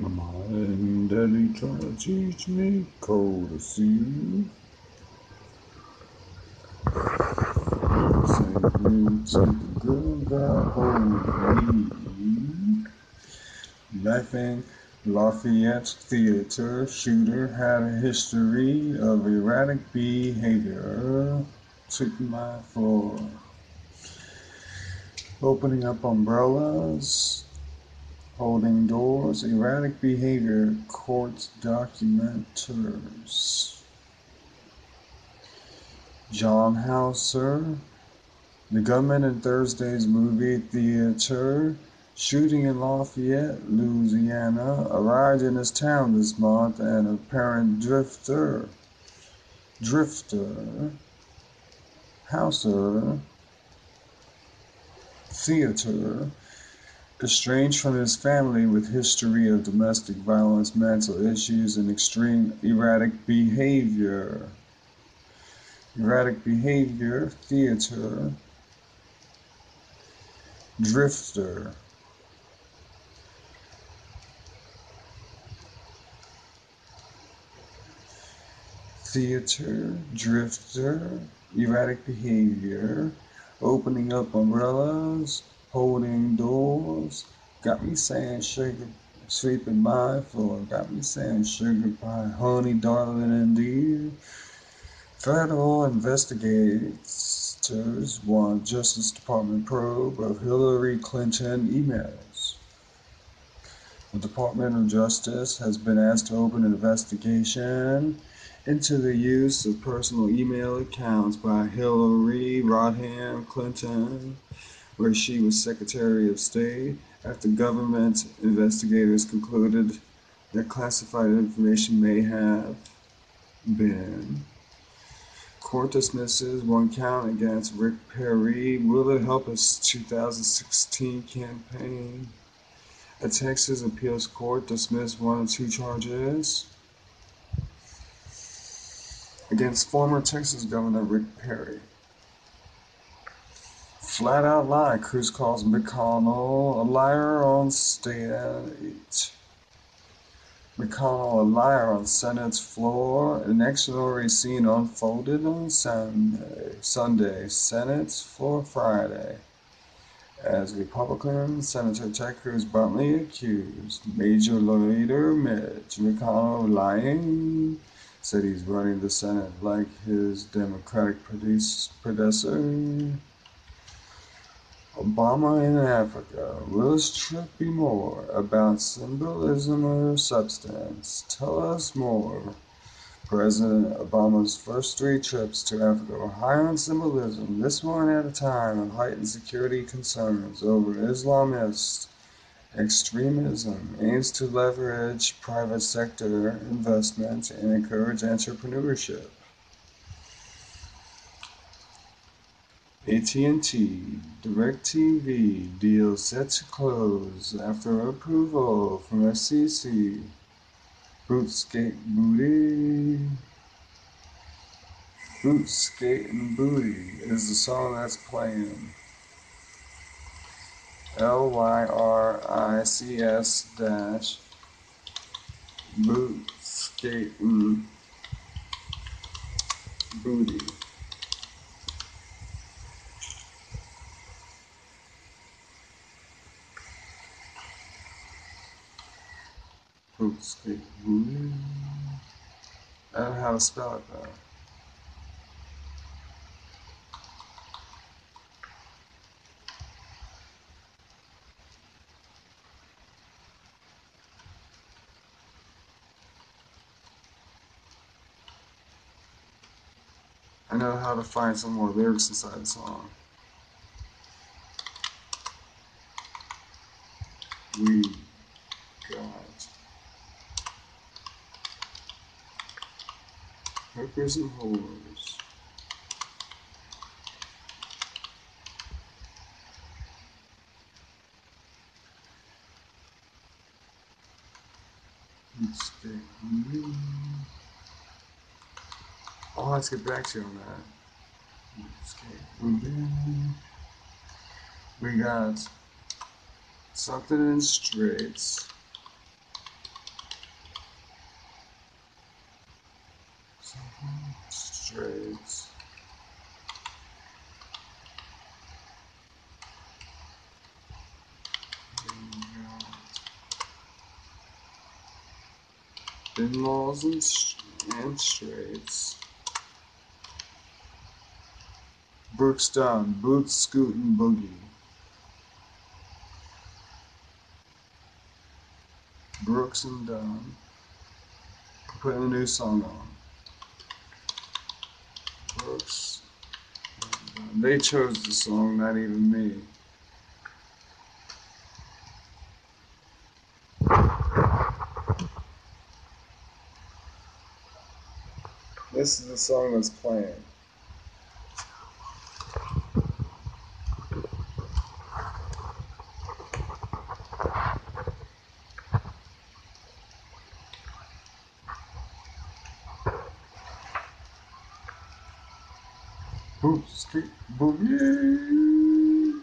My mom and daddy trying to teach me courtesy. Send me to the girl that hold me. Laughing Lafayette Theater shooter had a history of erratic behavior. Took my floor. Opening up umbrellas, holding doors, erratic behavior, court documenters. John Hauser, the gunman in Thursday's movie theater shooting in Lafayette, Louisiana, arrived in his town this month, and apparent drifter, Hauser, theater, estranged from his family with history of domestic violence, mental issues, and extreme erratic behavior. Erratic behavior, theater, drifter. Theater, drifter, erratic behavior, opening up umbrellas, holding doors, got me saying sugar, sweeping my floor, got me saying sugar pie, honey, darling, and dear. Federal investigators want Justice Department probe of Hillary Clinton emails. The Department of Justice has been asked to open an investigation into the use of personal email accounts by Hillary Rodham Clinton, where she was Secretary of State, after government investigators concluded that classified information may have been. Court dismisses one count against Rick Perry. Will it help his 2016 campaign? A Texas appeals court dismissed one of two charges against former Texas Governor Rick Perry. Flat out lie. Cruz calls McConnell a liar on stage. McConnell a liar on Senate's floor. An extraordinary scene unfolded on Sunday. Senate's floor Friday, as Republican Senator Ted Cruz bluntly accused Major Leader Mitch McConnell of lying. Said he's running the Senate like his Democratic predecessor. Obama in Africa. Will his trip be more about symbolism or substance? Tell us more. President Obama's first 3 trips to Africa were high on symbolism, this one at a time of heightened security concerns over Islamist extremism, aims to leverage private sector investment and encourage entrepreneurship. AT&T DirecTV deal set to close after approval from FCC. Boot Skate Booty. Boot Skate and Booty is the song that's playing. LYRICS dash Boot Skate and Booty. Boot Skate Booty. I don't know how to spell it though. I know how to find some more lyrics inside the song. We got hookers and whores. Oh, let's get back to you on that. We got something in straights. Bin laws and straits. Brooks Dunn, Boots, Scootin' Boogie. Brooks and Dunn putting a new song on. Brooks and Dunn. They chose the song, not even me. This is the song that's playing. Boogie.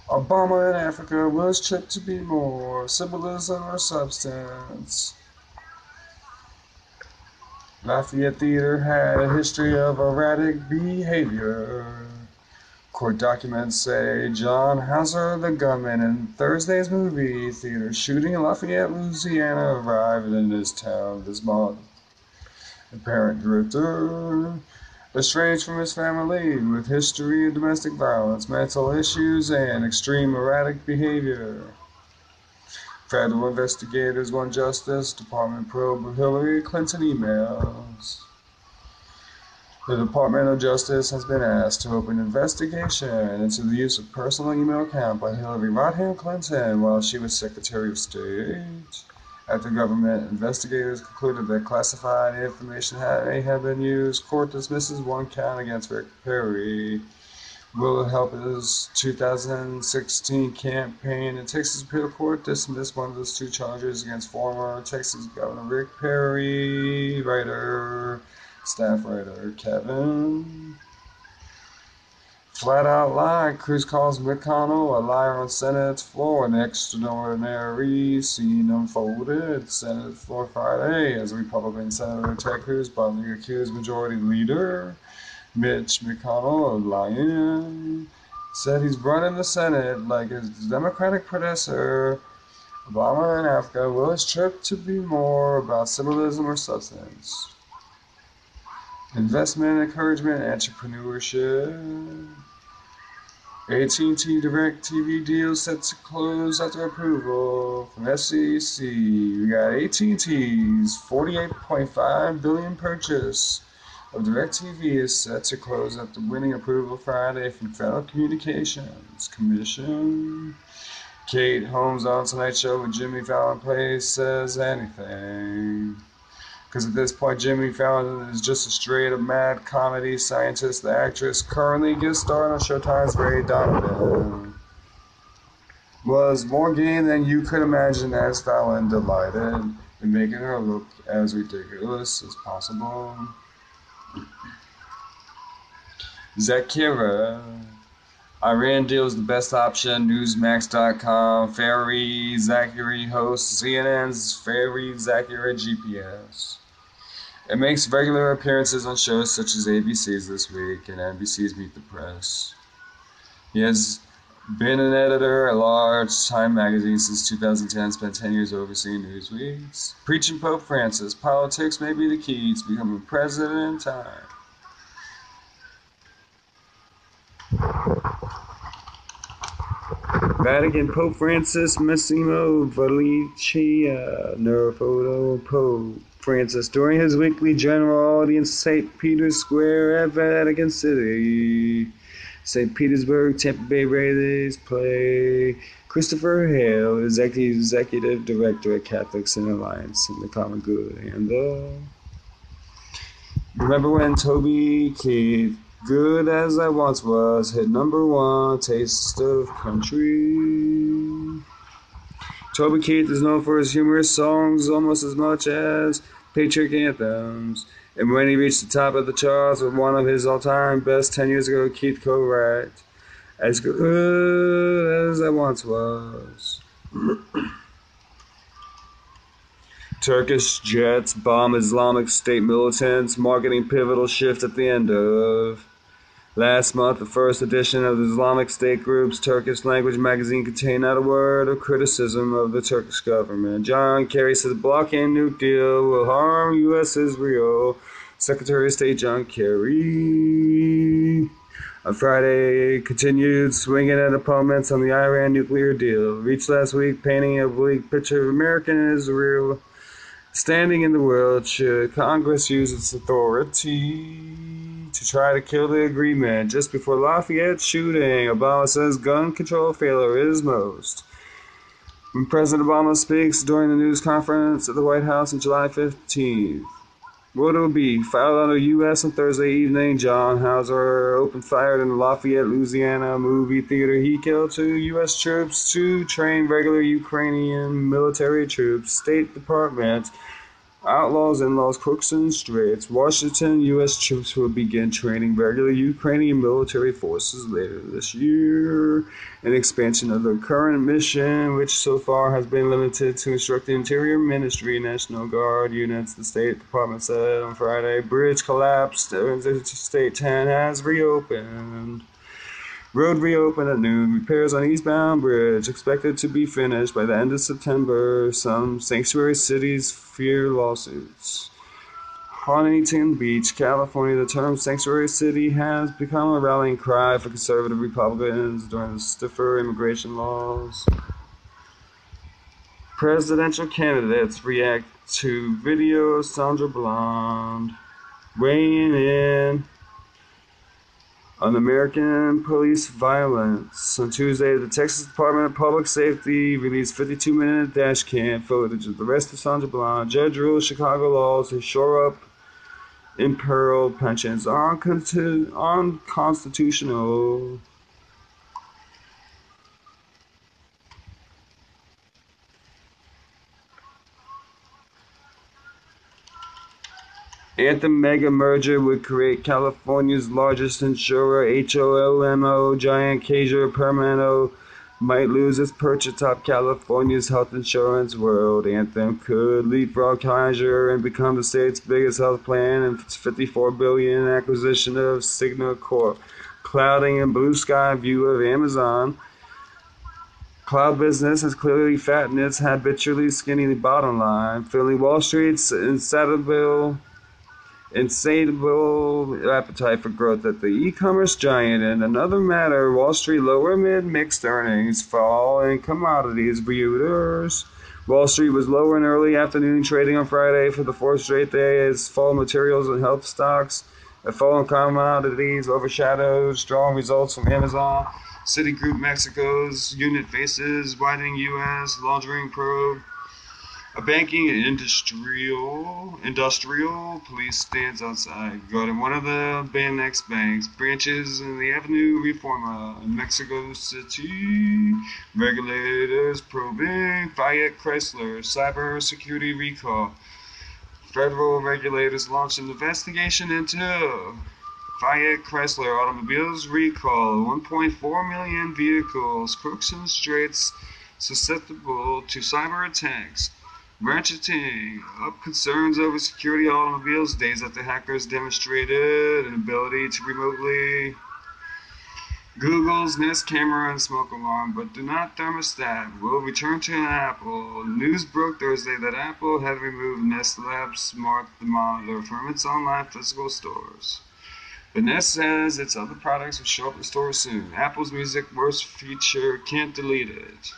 Obama in Africa was tripped to be more symbolism or substance. Lafayette Theater had a history of erratic behavior. Court documents say John Hauser, the gunman in Thursday's movie theater shooting in Lafayette, Louisiana, arrived in his town this month. Apparent drifter, estranged from his family, with history of domestic violence, mental issues, and extreme erratic behavior. Federal investigators want Justice Department probe of Hillary Clinton emails. The Department of Justice has been asked to open an investigation into the use of personal email account by Hillary Rodham Clinton while she was Secretary of State. After government investigators concluded that classified information may have been used, court dismisses one count against Rick Perry. Will it help his 2016 campaign? The Texas Appeal Court dismissed one of those two charges against former Texas Governor Rick Perry. Staff writer Kevin. Flat out lie. Cruz calls McConnell a liar on Senate's floor. An extraordinary scene unfolded. Senate floor Friday as Republican Senator Ted Cruz bluntly accused Majority Leader Mitch McConnell of lying. Said he's running the Senate like his Democratic predecessor, Obama in Africa. Will his trip to be more about symbolism or substance? Investment encouragement, entrepreneurship. AT&T DirecTV deal set to close after approval from SEC. We got AT&T's $48.5 billion purchase of DirecTV is set to close after winning approval Friday from Federal Communications Commission. Kate Holmes on Tonight Show with Jimmy Fallon says anything. Because at this point, Jimmy Fallon is just a straight-up mad comedy scientist. The actress currently guest starring on Showtime's Ray Donovan was more game than you could imagine, as Fallon delighted in making her look as ridiculous as possible. Zakira. Iran deal is the best option. Newsmax.com. Fareed Zakaria hosts CNN's Fareed Zakaria GPS. It makes regular appearances on shows such as ABC's This Week and NBC's Meet the Press. He has been an editor at large Time magazine since 2010, spent 10 years overseeing Newsweek's. Preaching Pope Francis, politics may be the key to becoming president in time. Vatican Pope Francis Massimo Valicia, Neurophoto Pope Francis, during his weekly general audience St. Peter's Square at Vatican City. St. Petersburg, Tampa Bay Rays play Christopher Hale, Executive Director at Catholics in Alliance in the Common Good. And remember when Toby Keith, Good As I Once Was, hit #1, Taste of Country. Toby Keith is known for his humorous songs almost as much as patriotic anthems. And when he reached the top of the charts with one of his all-time best 10 years ago, Keith co-wrote, As Good As I Once Was. Turkish jets bomb Islamic State militants, marketing pivotal shift at the end of Last month, the first edition of the Islamic State group's Turkish language magazine contained not a word of criticism of the Turkish government. John Kerry says blockade nuke deal will harm U.S.-Israel. Secretary of State John Kerry on Friday continued swinging at opponents on the Iran nuclear deal, reached last week, painting a bleak picture of America and Israel standing in the world. Should Congress use its authority to try to kill the agreement? Just before Lafayette shooting, Obama says gun control failure is most. When President Obama speaks during the news conference at the White House on July 15th, what it will be? Filed out of U.S. on Thursday evening. John Hauser opened fire in the Lafayette, Louisiana movie theater. He killed 2 U.S. troops to train regular Ukrainian military troops. State Department outlaws in-laws crooks and straights. Washington, U.S. troops will begin training regular Ukrainian military forces later this year. An expansion of the current mission, which so far has been limited to instruct the Interior Ministry, National Guard units, the State Department said on Friday. Bridge collapsed. Interstate 10 has reopened. Road reopened at noon. Repairs on eastbound bridge expected to be finished by the end of September. Some sanctuary cities fear lawsuits. Huntington Beach, California. The term sanctuary city has become a rallying cry for conservative Republicans during the stiffer immigration laws. Presidential candidates react to video of Sandra Bland weighing in on American police violence. On Tuesday, the Texas Department of Public Safety released 52-minute dash cam footage of the arrest of Sandra Bland. Judge ruled Chicago laws to shore up imperiled pensions are unconstitutional. Anthem mega merger would create California's largest insurer. HOLMO giant Kaiser Permanente might lose its perch atop California's health insurance world. Anthem could leapfrog Kaiser and become the state's biggest health plan, and its $54 billion acquisition of Cigna Corp, clouding a blue sky view of Amazon. Cloud business has clearly fattened its habitually skinny bottom line, filling Wall Street's insatiable appetite for growth at the e-commerce giant. In another matter, Wall Street lower amid mixed earnings, fall in commodities. Reuters. Wall Street was lower in early afternoon trading on Friday for the 4th straight day as fall materials and health stocks. A fall in commodities overshadowed strong results from Amazon. Citigroup Mexico's unit faces widening U.S. laundering probe. A banking and industrial police stands outside, guarding one of the Banex Bank's branches in the Avenue Reforma in Mexico City. Regulators probing Fiat Chrysler cyber security recall. Federal regulators launched an investigation into Fiat Chrysler automobiles recall. 1.4 million vehicles, crooks and straights susceptible to cyber attacks. Ratcheting up concerns over security automobiles days after hackers demonstrated an ability to remotely Google's Nest camera and smoke alarm, but do not thermostat will return to Apple. News broke Thursday that Apple had removed Nest Labs smart thermometer from its online physical stores. But Nest says its other products will show up in stores soon. Apple's music worst feature can't delete it.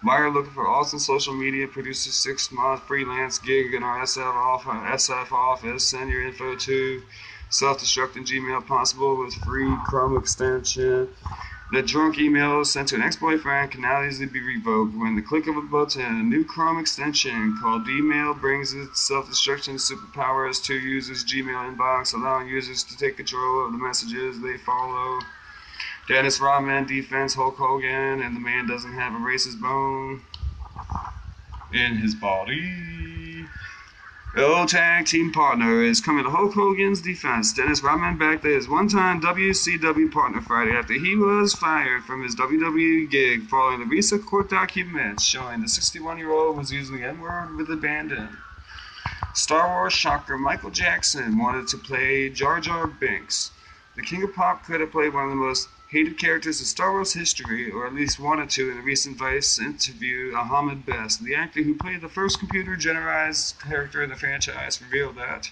Wire looking for Austin social media produces 6-month freelance gig in our SF office. Send your info to self-destructing Gmail possible with free Chrome extension. The drunk email sent to an ex-boyfriend can now easily be revoked when the click of a button. A new Chrome extension called Email brings its self-destruction superpowers to users' Gmail inbox, allowing users to take control of the messages they follow. Dennis Rodman defense Hulk Hogan, and the man doesn't have a racist bone in his body. The old tag team partner is coming to Hulk Hogan's defense. Dennis Rodman backed his one-time WCW partner Friday after he was fired from his WWE gig following the recent court documents showing the 61-year-old was using the N-word with abandon. Star Wars shocker Michael Jackson wanted to play Jar Jar Binks. The King of Pop could have played one of the most hated characters in Star Wars history, or at least wanted to. In a recent Vice interview, Ahmed Best, the actor who played the first computer-generized character in the franchise, revealed that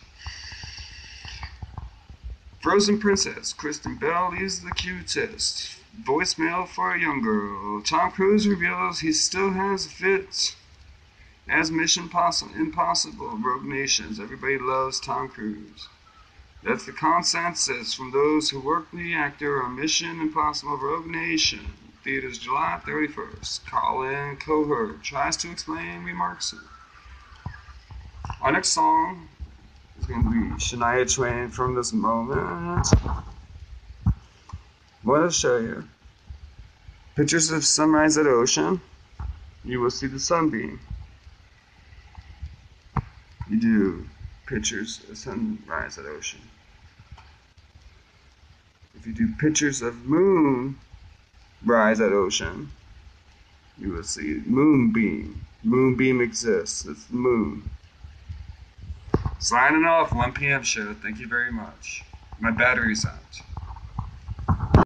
Frozen Princess, Kristen Bell is the cutest. Voicemail for a young girl. Tom Cruise reveals he still has a fit as Mission Impossible, Rogue Nations. Everybody loves Tom Cruise. That's the consensus from those who work with the actor on Mission Impossible Rogue Nation. Theaters July 31st. Colin Cohert tries to explain remarks. Our next song is going to be Shania Twain, From This Moment. I want to show you pictures of sunrise at ocean. You will see the sunbeam. You do pictures of sunrise at ocean. If you do pictures of moon rise at ocean, you will see moonbeam. Moonbeam exists. It's the moon. Signing off, 1 p.m. show. Thank you very much. My battery's out.